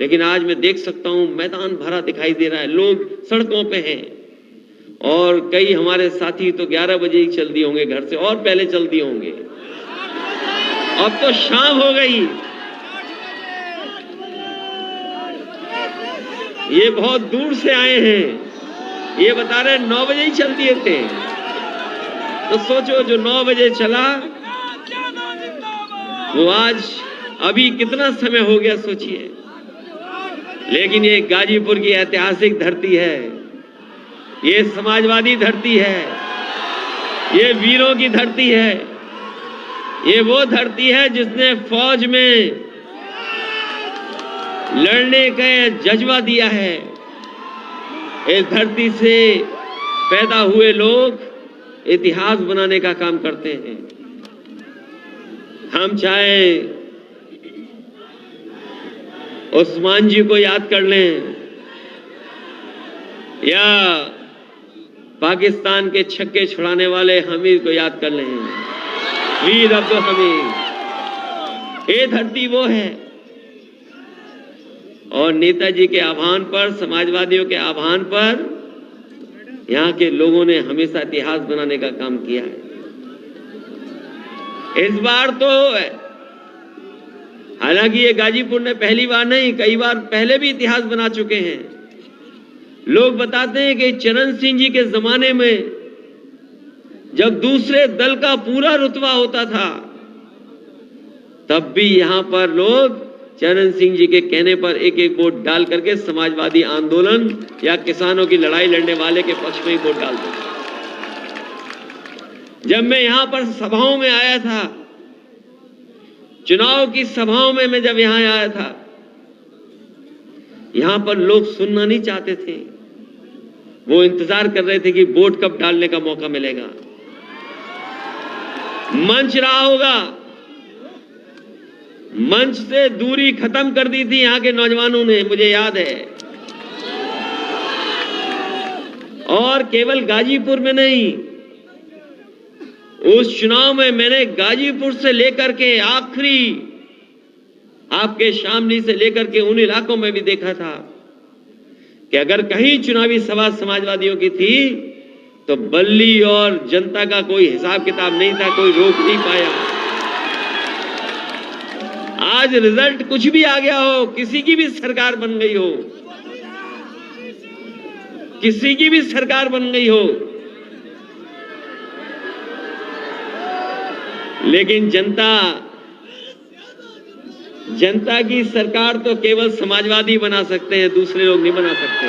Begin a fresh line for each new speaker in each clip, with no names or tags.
लेकिन आज मैं देख सकता हूं मैदान भरा दिखाई दे रहा है, लोग सड़कों पे हैं और कई हमारे साथी तो 11 बजे ही चल दिए होंगे घर से और पहले चल दिए होंगे। अब तो शाम हो गई। ये बहुत दूर से आए हैं, ये बता रहे 9 बजे ही चल दिए थे। तो सोचो जो 9 बजे चला वो आज अभी कितना समय हो गया सोचिए। लेकिन ये गाजीपुर की ऐतिहासिक धरती है, ये समाजवादी धरती है, ये वीरों की धरती है, ये वो धरती है जिसने फौज में लड़ने का जज्बा दिया है। इस धरती से पैदा हुए लोग इतिहास बनाने का काम करते हैं। हम चाहे उस्मान जी को याद कर लें या पाकिस्तान के छक्के छुड़ाने वाले हमीद को याद कर लें, वीर अब्दुल हमीद। ये धरती वो है और नेताजी के आह्वान पर, समाजवादियों के आह्वान पर यहाँ के लोगों ने हमेशा इतिहास बनाने का काम किया है। इस बार तो हालांकि ये गाजीपुर ने पहली बार नहीं, कई बार पहले भी इतिहास बना चुके हैं। लोग बताते हैं कि चरण सिंह जी के जमाने में जब दूसरे दल का पूरा रुतबा होता था तब भी यहां पर लोग चरण सिंह जी के कहने पर एक एक वोट डाल करके समाजवादी आंदोलन या किसानों की लड़ाई लड़ने वाले के पक्ष में ही वोट डालते थे। जब मैं यहां पर सभाओं में आया था, चुनाव की सभाओं में मैं जब यहां आया था, यहां पर लोग सुनना नहीं चाहते थे। वो इंतजार कर रहे थे कि वोट कब डालने का मौका मिलेगा। मंच रहा होगा, मंच से दूरी खत्म कर दी थी यहां के नौजवानों ने, मुझे याद है। और केवल गाजीपुर में नहीं, उस चुनाव में मैंने गाजीपुर से लेकर के आखिरी आपके शामली से लेकर के उन इलाकों में भी देखा था कि अगर कहीं चुनावी सभा समाजवादियों की थी तो बल्ली और जनता का कोई हिसाब किताब नहीं था, कोई रोक नहीं पाया। आज रिजल्ट कुछ भी आ गया हो, किसी की भी सरकार बन गई हो, किसी की भी सरकार बन गई हो, लेकिन जनता की सरकार तो केवल समाजवादी बना सकते हैं, दूसरे लोग नहीं बना सकते।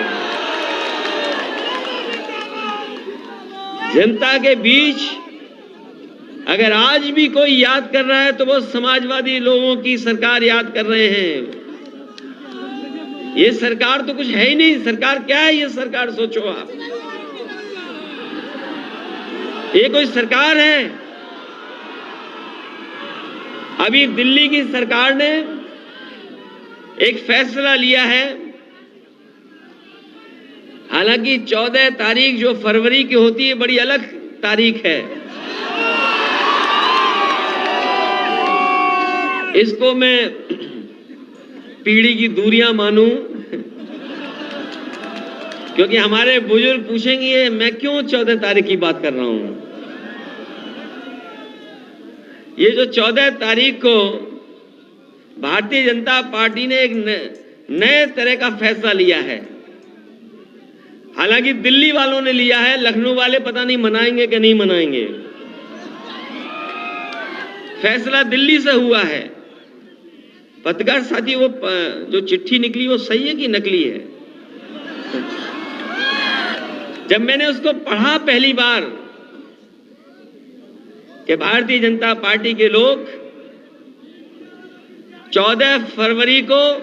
जनता के बीच अगर आज भी कोई याद कर रहा है तो वो समाजवादी लोगों की सरकार याद कर रहे हैं। ये सरकार तो कुछ है ही नहीं। सरकार क्या है? ये सरकार सोचो आप, ये कोई सरकार है? अभी दिल्ली की सरकार ने एक फैसला लिया है, हालांकि 14 तारीख जो फरवरी की होती है बड़ी अलग तारीख है। इसको मैं पीढ़ी की दूरियां मानूं, क्योंकि हमारे बुजुर्ग पूछेंगे मैं क्यों 14 तारीख की बात कर रहा हूं। ये जो 14 तारीख को भारतीय जनता पार्टी ने एक नए तरह का फैसला लिया है। हालांकि दिल्ली वालों ने लिया है, लखनऊ वाले पता नहीं मनाएंगे कि नहीं मनाएंगे। फैसला दिल्ली से हुआ है। पत्रकार साथी, वो जो चिट्ठी निकली वो सही है कि नकली है? जब मैंने उसको पढ़ा पहली बार कि भारतीय जनता पार्टी के लोग 14 फरवरी को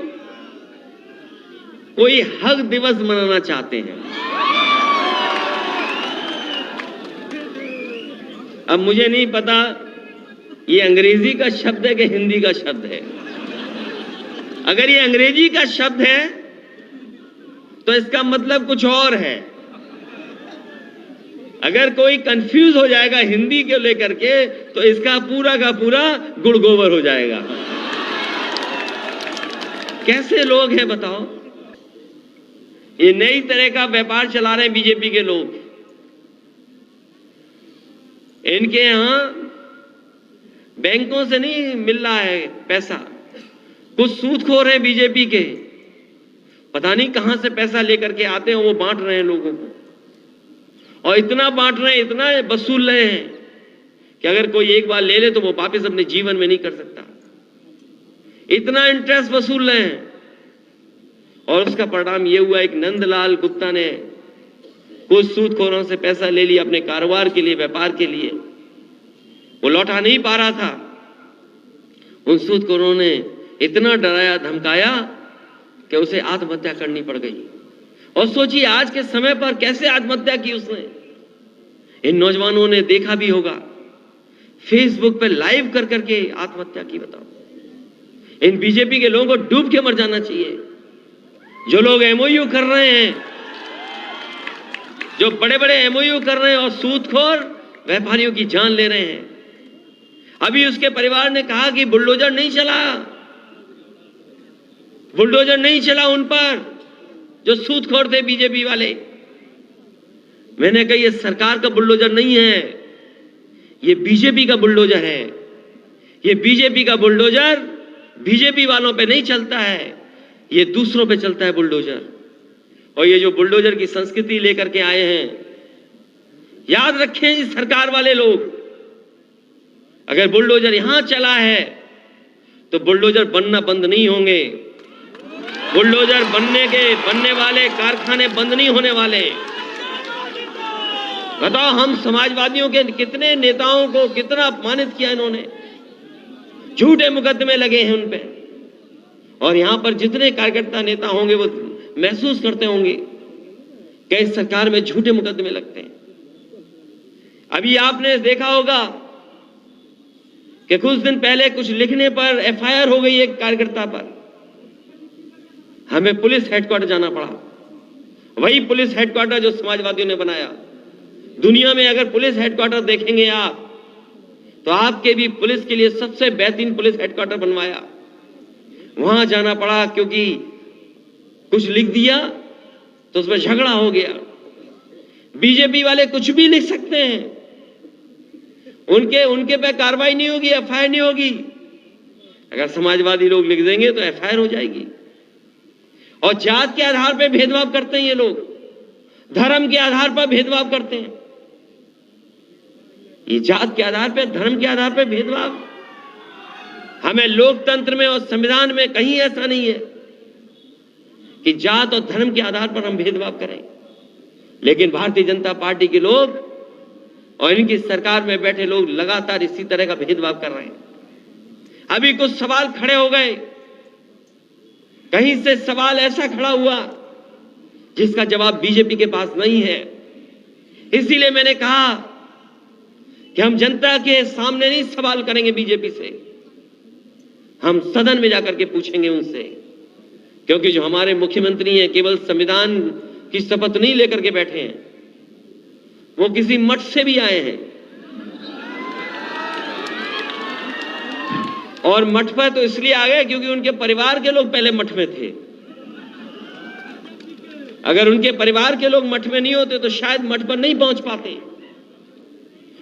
कोई हक दिवस मनाना चाहते हैं। अब मुझे नहीं पता ये अंग्रेजी का शब्द है कि हिंदी का शब्द है। अगर ये अंग्रेजी का शब्द है तो इसका मतलब कुछ और है। अगर कोई कंफ्यूज हो जाएगा हिंदी को लेकर के तो इसका पूरा का पूरा गुड़ गोबर हो जाएगा। कैसे लोग हैं बताओ? ये नई तरह का व्यापार चला रहे हैं बीजेपी के लोग। इनके यहां बैंकों से नहीं मिल रहा है पैसा, कुछ सूदखोर हैं बीजेपी के, पता नहीं कहां से पैसा लेकर के आते हैं, वो बांट रहे हैं लोगों को, और इतना बांट रहे हैं, इतना वसूल रहे हैं कि अगर कोई एक बार ले ले तो वो वापस अपने जीवन में नहीं कर सकता। इतना इंटरेस्ट वसूल रहे हैं, और उसका परिणाम ये हुआ, एक नंदलाल गुप्ता ने कुछ सूदखोरों से पैसा ले लिया अपने कारोबार के लिए, व्यापार के लिए, वो लौटा नहीं पा रहा था। उन सूदखोरों ने इतना डराया धमकाया कि उसे आत्महत्या करनी पड़ गई। और सोचिए आज के समय पर कैसे आत्महत्या की उसने। इन नौजवानों ने देखा भी होगा, फेसबुक पे लाइव कर करके आत्महत्या की। बताओ, इन बीजेपी के लोगों को डूब के मर जाना चाहिए। जो लोग एमओयू कर रहे हैं, जो बड़े बड़े एमओयू कर रहे हैं और सूदखोर व्यापारियों की जान ले रहे हैं। अभी उसके परिवार ने कहा कि बुलडोजर नहीं चला, बुलडोजर नहीं चला उन पर जो सूदखोर थे बीजेपी वाले। मैंने कहा ये सरकार का बुलडोजर नहीं है, ये बीजेपी का बुलडोजर है। ये बीजेपी का बुलडोजर बीजेपी वालों पे नहीं चलता है, ये दूसरों पे चलता है बुलडोजर। और ये जो बुलडोजर की संस्कृति लेकर के आए हैं, याद रखें इस सरकार वाले लोग, अगर बुलडोजर यहां चला है तो बुलडोजर बनना बंद नहीं होंगे। बुलडोजर बनने वाले कारखाने बंद नहीं होने वाले। बताओ, हम समाजवादियों के कितने नेताओं को कितना अपमानित किया इन्होंने, झूठे मुकदमे लगे हैं उन पे। और यहां पर जितने कार्यकर्ता नेता होंगे वो महसूस करते होंगे कि इस सरकार में झूठे मुकदमे लगते हैं। अभी आपने देखा होगा कि कुछ दिन पहले कुछ लिखने पर एफआईआर हो गई एक कार्यकर्ता पर, हमें पुलिस हेडक्वार्टर जाना पड़ा। वही पुलिस हेडक्वार्टर जो समाजवादियों ने बनाया। दुनिया में अगर पुलिस हेडक्वार्टर देखेंगे आप, तो आपके भी पुलिस के लिए सबसे बेहतरीन पुलिस हेडक्वार्टर बनवाया। वहां जाना पड़ा क्योंकि कुछ लिख दिया तो उसमें झगड़ा हो गया। बीजेपी वाले कुछ भी लिख सकते हैं, उनके पे कार्रवाई नहीं होगी, एफआईआर नहीं होगी। अगर समाजवादी लोग लिख देंगे तो एफआईआर हो जाएगी। और जात के आधार पर भेदभाव करते हैं ये लोग, धर्म के आधार पर भेदभाव करते हैं। ये जात के आधार पर, धर्म के आधार पर भेदभाव हमें लोकतंत्र में और संविधान में कहीं ऐसा नहीं है कि जात और धर्म के आधार पर हम भेदभाव करें। लेकिन भारतीय जनता पार्टी के लोग और इनकी सरकार में बैठे लोग लगातार इसी तरह का भेदभाव कर रहे हैं। अभी कुछ सवाल खड़े हो गए, कहीं से सवाल ऐसा खड़ा हुआ जिसका जवाब बीजेपी के पास नहीं है। इसीलिए मैंने कहा कि हम जनता के सामने नहीं सवाल करेंगे बीजेपी से, हम सदन में जाकर के पूछेंगे उनसे। क्योंकि जो हमारे मुख्यमंत्री हैं केवल संविधान की शपथ नहीं लेकर के बैठे हैं, वो किसी मठ से भी आए हैं। और मठ पर तो इसलिए आ गए क्योंकि उनके परिवार के लोग पहले मठ में थे। अगर उनके परिवार के लोग मठ में नहीं होते तो शायद मठ पर नहीं पहुंच पाते।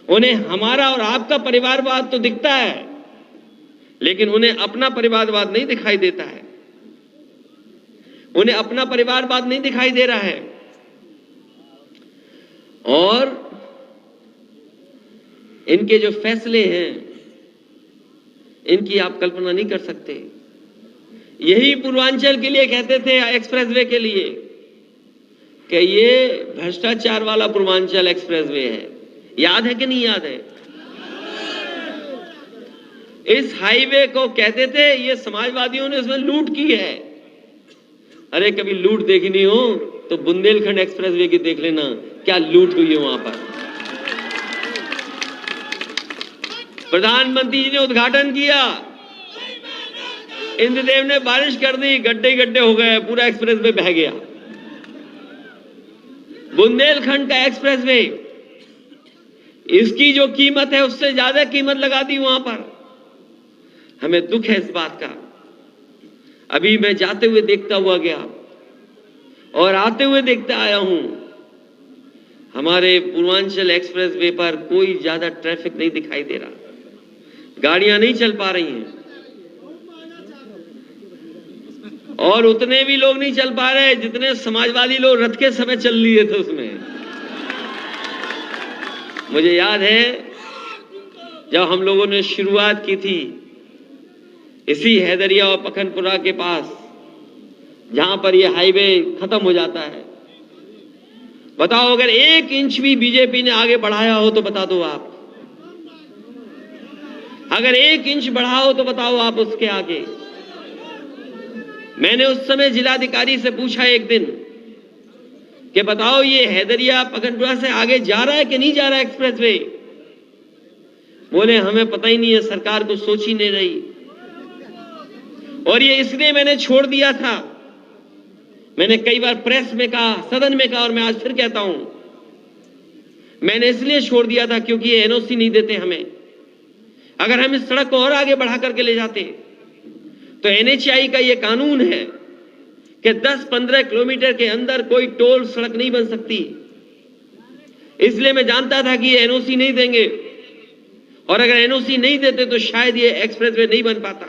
उन्हें हमारा और आपका परिवारवाद तो दिखता है, लेकिन उन्हें अपना परिवारवाद नहीं दिखाई देता है। उन्हें अपना परिवारवाद नहीं दिखाई दे रहा है। और इनके जो फैसले हैं, इनकी आप कल्पना नहीं कर सकते। यही पूर्वांचल के लिए कहते थे, एक्सप्रेसवे के लिए, कि ये भ्रष्टाचार वाला पूर्वांचल एक्सप्रेसवे है। याद है कि नहीं याद है? इस हाईवे को कहते थे ये समाजवादियों ने इसमें लूट की है। अरे कभी लूट देखी नहीं हो तो बुंदेलखंड एक्सप्रेसवे की देख लेना, क्या लूट हुई है वहां पर। प्रधानमंत्री जी ने उद्घाटन किया, इंद्रदेव ने बारिश कर दी, गड्ढे गड्ढे हो गए, पूरा एक्सप्रेसवे बह गया। बुंदेलखंड का एक्सप्रेसवे, इसकी जो कीमत है उससे ज्यादा कीमत लगा दी वहां पर। हमें दुख है इस बात का। अभी मैं जाते हुए देखता हुआ गया और आते हुए देखता आया हूं, हमारे पूर्वांचल एक्सप्रेस वे पर कोई ज्यादा ट्रैफिक नहीं दिखाई दे रहा, गाड़ियां नहीं चल पा रही हैं और उतने भी लोग नहीं चल पा रहे जितने समाजवादी लोग रथ के समय चल लिए थे उसमें। मुझे याद है जब हम लोगों ने शुरुआत की थी इसी हैदरिया और पखनपुरा के पास, जहां पर यह हाईवे खत्म हो जाता है, बताओ अगर 1 इंच भी बीजेपी ने आगे बढ़ाया हो तो बता दो आप, अगर 1 इंच बढ़ा हो तो बताओ आप उसके आगे। मैंने उस समय जिलाधिकारी से पूछा एक दिन कि बताओ ये हैदरिया पखनपुरा से आगे जा रहा है कि नहीं जा रहा है एक्सप्रेसवे? बोले हमें पता ही नहीं है, सरकार को सोच ही नहीं रही। और ये इसलिए मैंने छोड़ दिया था, मैंने कई बार प्रेस में कहा, सदन में कहा और मैं आज फिर कहता हूं, मैंने इसलिए छोड़ दिया था क्योंकि ये एनओसी नहीं देते हमें। अगर हम इस सड़क को और आगे बढ़ा करके ले जाते तो एनएचएआई का ये कानून है कि 10-15 किलोमीटर के अंदर कोई टोल सड़क नहीं बन सकती। इसलिए मैं जानता था कि ये एनओसी नहीं देंगे और अगर एनओसी नहीं देते तो शायद ये एक्सप्रेसवे नहीं बन पाता।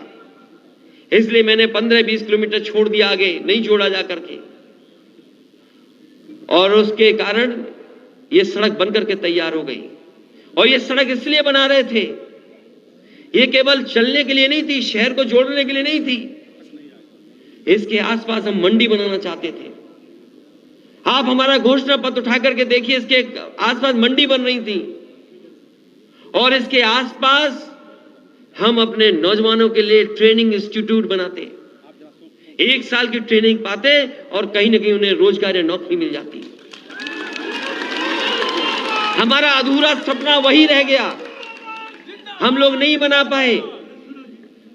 इसलिए मैंने 15-20 किलोमीटर छोड़ दिया, आगे नहीं जोड़ा जा करके, और उसके कारण ये सड़क बनकर के तैयार हो गई। और ये सड़क इसलिए बना रहे थे, ये केवल चलने के लिए नहीं थी, शहर को जोड़ने के लिए नहीं थी, इसके आसपास हम मंडी बनाना चाहते थे। आप हमारा घोषणा पत्र उठा करके देखिए, इसके आसपास मंडी बन रही थी और इसके आसपास हम अपने नौजवानों के लिए ट्रेनिंग इंस्टीट्यूट बनाते, 1 साल की ट्रेनिंग पाते और कहीं ना कहीं उन्हें रोजगार या नौकरी मिल जाती। हमारा अधूरा सपना वही रह गया, हम लोग नहीं बना पाए।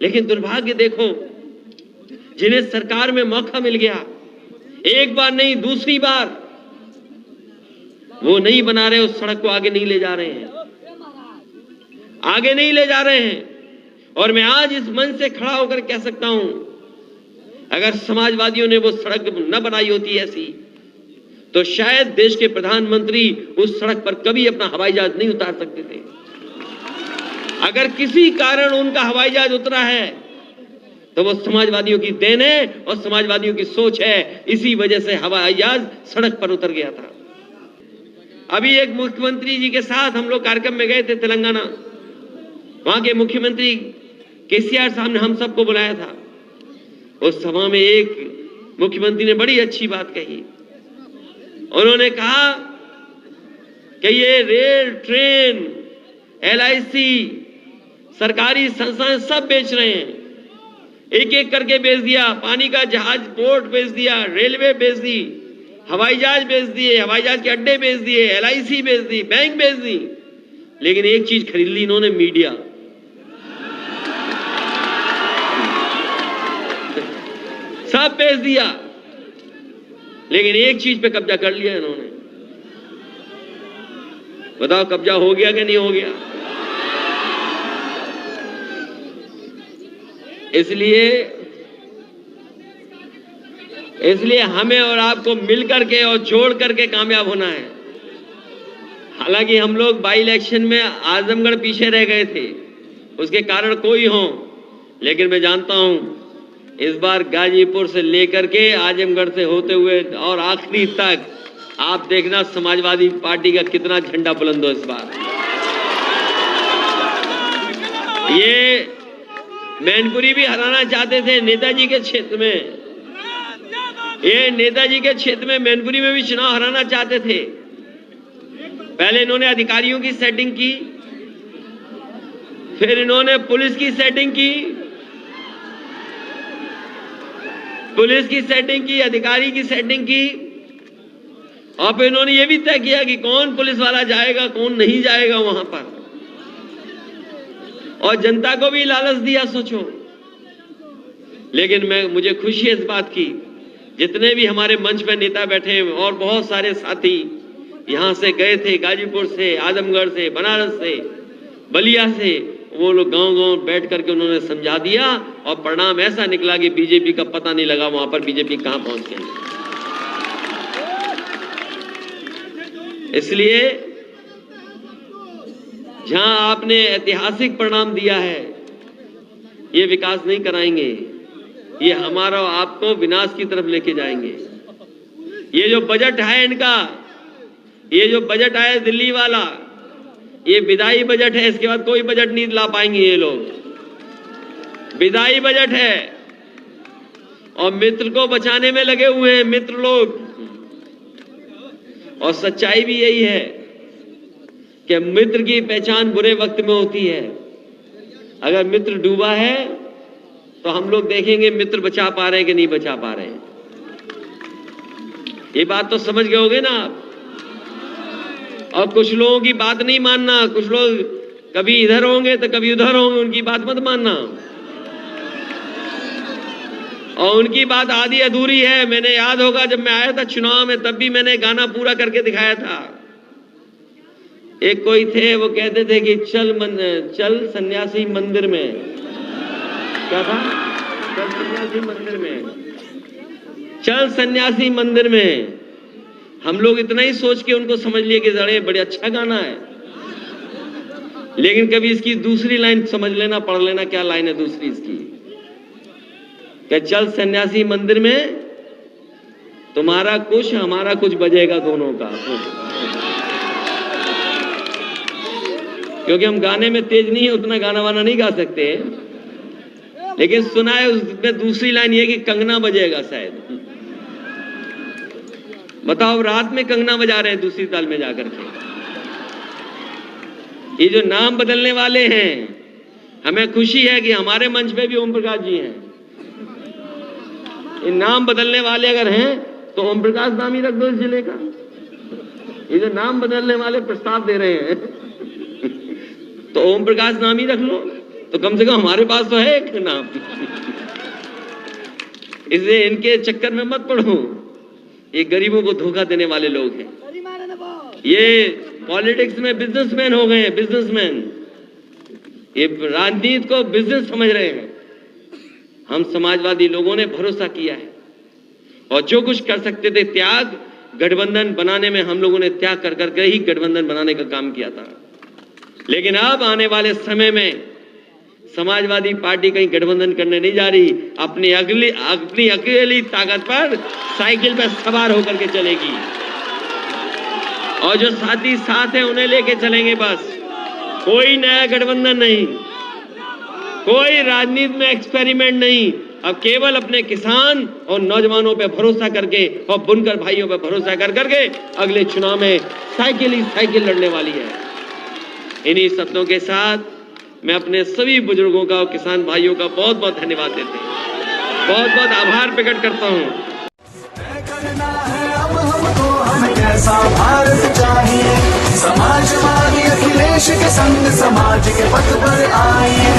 लेकिन दुर्भाग्य देखो, जिन्हें सरकार में मौका मिल गया, एक बार नहीं दूसरी बार, वो नहीं बना रहे, उस सड़क को आगे नहीं ले जा रहे हैं, आगे नहीं ले जा रहे हैं। और मैं आज इस मंच से खड़ा होकर कह सकता हूं, अगर समाजवादियों ने वो सड़क न बनाई होती ऐसी, तो शायद देश के प्रधानमंत्री उस सड़क पर कभी अपना हवाई जहाज नहीं उतार सकते थे। अगर किसी कारण उनका हवाई जहाज उतरा है तो वो समाजवादियों की देन है और समाजवादियों की सोच है, इसी वजह से हवाई जहाज सड़क पर उतर गया था। अभी एक मुख्यमंत्री जी के साथ हम लोग कार्यक्रम में गए थे तेलंगाना, वहां के मुख्यमंत्री केसीआर साहब ने हम सबको बुलाया था। उस सभा में एक मुख्यमंत्री ने बड़ी अच्छी बात कही, उन्होंने कहा कि ये रेल, ट्रेन, एलआईसी, सरकारी संस्थाएं सब बेच रहे हैं, एक एक करके बेच दिया, पानी का जहाज पोर्ट बेच दिया, रेलवे बेच दी, हवाई जहाज बेच दिए, हवाई जहाज के अड्डे बेच दिए, एलआईसी बेच दी, बैंक बेच दी, लेकिन एक चीज खरीद ली इन्होंने, मीडिया। सब बेच दिया, लेकिन एक चीज पे कब्जा कर लिया इन्होंने। बताओ कब्जा हो गया कि नहीं हो गया? इसलिए हमें और आपको मिलकर के और जोड़ करके कामयाब होना है। हालांकि हम लोग बाई इलेक्शन में आजमगढ़ पीछे रह गए थे, उसके कारण कोई हो, लेकिन मैं जानता हूं इस बार गाजीपुर से लेकर के आजमगढ़ से होते हुए और आखिरी तक आप देखना समाजवादी पार्टी का कितना झंडा बुलंद हो इस बार। ये मैनपुरी भी हराना चाहते थे नेताजी के क्षेत्र में, ये नेताजी के क्षेत्र में मैनपुरी में भी चुनाव हराना चाहते थे। पहले इन्होंने अधिकारियों की सेटिंग की, फिर इन्होंने पुलिस की सेटिंग की, अधिकारी की सेटिंग की, और फिर इन्होंने ये भी तय किया कि कौन पुलिस वाला जाएगा, कौन नहीं जाएगा वहां पर, और जनता को भी लालच दिया, सोचो। लेकिन मुझे खुशी है इस बात की, जितने भी हमारे मंच पे नेता बैठे और बहुत सारे साथी यहां से गए थे, गाजीपुर से, आजमगढ़ से, बनारस से, बलिया से, वो लोग गांव-गांव बैठ करके उन्होंने समझा दिया और परिणाम ऐसा निकला कि बीजेपी का पता नहीं लगा वहां पर बीजेपी कहां पहुंच गई। इसलिए जहां आपने ऐतिहासिक परिणाम दिया है, ये विकास नहीं कराएंगे, ये हमारा आपको विनाश की तरफ लेके जाएंगे। ये जो बजट है इनका, ये जो बजट आया दिल्ली वाला, ये विदाई बजट है। इसके बाद कोई बजट नहीं ला पाएंगे ये लोग। विदाई बजट है और मित्र को बचाने में लगे हुए हैं मित्र लोग। और सच्चाई भी यही है कि मित्र की पहचान बुरे वक्त में होती है। अगर मित्र डूबा है तो हम लोग देखेंगे मित्र बचा पा रहे हैं कि नहीं बचा पा रहे हैं। ये बात तो समझ गए होगे ना आप। और कुछ लोगों की बात नहीं मानना, कुछ लोग कभी इधर होंगे तो कभी उधर होंगे, उनकी बात मत मानना। और उनकी बात आधी अधूरी है। मैंने याद होगा जब मैं आया था चुनाव में, तब भी मैंने गाना पूरा करके दिखाया था। एक कोई थे, वो कहते थे कि चल सन्यासी मंदिर में। क्या था? चल सन्यासी मंदिर में, चल सन्यासी मंदिर में। हम लोग इतना ही सोच के उनको समझ लिए कि जड़े बड़े अच्छा गाना है, लेकिन कभी इसकी दूसरी लाइन समझ लेना, पढ़ लेना क्या लाइन है दूसरी इसकी। कि चल सन्यासी मंदिर में, तुम्हारा कुछ हमारा कुछ बजेगा दोनों का। क्योंकि हम गाने में तेज नहीं है, उतना गाना वाना नहीं गा सकते, लेकिन सुना है उसमें दूसरी लाइन ये कि कंगना बजेगा शायद। बताओ, रात में कंगना बजा रहे हैं दूसरी ताल में जाकर के। ये जो नाम बदलने वाले हैं, हमें खुशी है कि हमारे मंच पे भी ओम प्रकाश जी हैं। ये नाम बदलने वाले अगर हैं तो ओम प्रकाश नाम ही रख दो इस जिले का। ये जो नाम बदलने वाले प्रस्ताव दे रहे हैं तो ओम प्रकाश नाम ही रख लो, तो कम से कम हमारे पास तो है एक नाम। इसलिए इनके चक्कर में मत पड़ो। ये गरीबों को धोखा देने वाले लोग हैं। ये पॉलिटिक्स में बिजनेसमैन हो गए हैं, बिजनेसमैन। ये राजनीति को बिजनेस समझ रहे हैं। हम समाजवादी लोगों ने भरोसा किया है और जो कुछ कर सकते थे त्याग, गठबंधन बनाने में हम लोगों ने त्याग कर करके ही गठबंधन बनाने का काम किया था। लेकिन अब आने वाले समय में समाजवादी पार्टी कहीं गठबंधन करने नहीं जा रही। अपनी अकेली ताकत पर साइकिल पर सवार होकर के चलेगी और जो साथी साथ हैं उन्हें लेके चलेंगे। बस कोई नया गठबंधन नहीं, कोई राजनीति में एक्सपेरिमेंट नहीं। अब केवल अपने किसान और नौजवानों पे भरोसा करके और बुनकर भाइयों पे भरोसा कर करके अगले चुनाव में साइकिल ही साइकिल लड़ने वाली है। इन्हीं सपनों के साथ मैं अपने सभी बुजुर्गों का और किसान भाइयों का बहुत बहुत धन्यवाद देते हैं, बहुत बहुत आभार प्रकट करता हूँ।
कैसा भारत चाहिए, समाजवादी अखिलेश के संग समाज के पथ पर आइए।